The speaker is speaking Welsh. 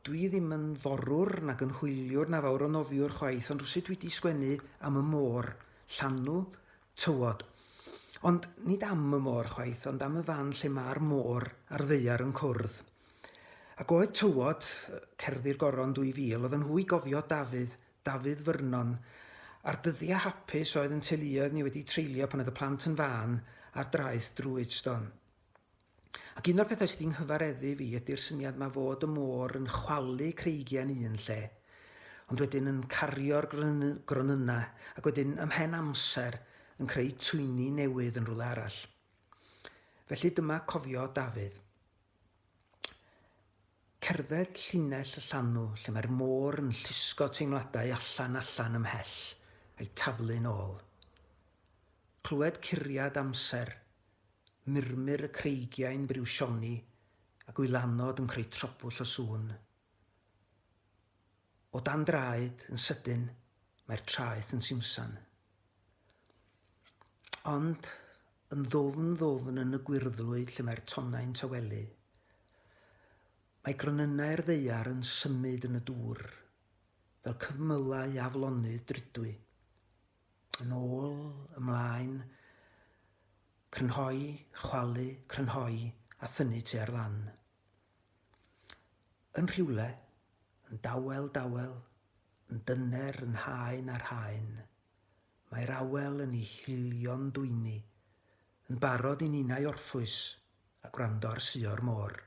dwi ddim yn forwr nag yn hwyliwr na fawr o nofiwr chwaith, ond rwsyd dwi wedi sgwennu am y môr, llanw, tywod. Ond nid am y môr chwaith, ond am y fan lle mae'r môr a'r ddeiar yn cwrdd. Ac oedd tywod, Cerddi'r Goron 2000, oedd yn hwy gofio Dafydd Fyrnon, a'r dyddiau hapus oedd yn teuluoedd ni wedi treulio pan oedd y plant yn fan ar draeth Drwydstone. Ac un o'r pethau sydd wedi'n nghyfareddu fi ydy'r syniad mae fod y môr yn chwalu creigiau yn un lle, ond wedyn yn cario'r gronynna ac wedyn ymhen amser yn creu twyni newydd yn rhywle arall. Felly dyma cofio Dafydd. Cerdded llinell y llanw lle mae'r môr yn llusgo teimladau allan ymhell a'i taflu'n ôl. Clywed curiad amser, murmur y creigiau'n briwsioni a gwylanod yn creu tropwll o sŵn. O dan draed yn sydyn mae'r traeth yn simsan. Ond yn ddofn yn y gwyrddlwyd lle mae'r tonnau'n tawelu, mae gronynau'r ddeiar yn symud yn y dŵr, fel cyfmylau aflonydd drydwy. Yn ôl, ymlaen, crynhoi, chwalu, crynhoi a thynnu tua'r lan. Yn rhywle, yn dawel, yn dyner yn haen ar haen, mae'r awel yn ei hilio'n dwyni, yn barod i ninau orffwys a gwrando ar suo'r môr.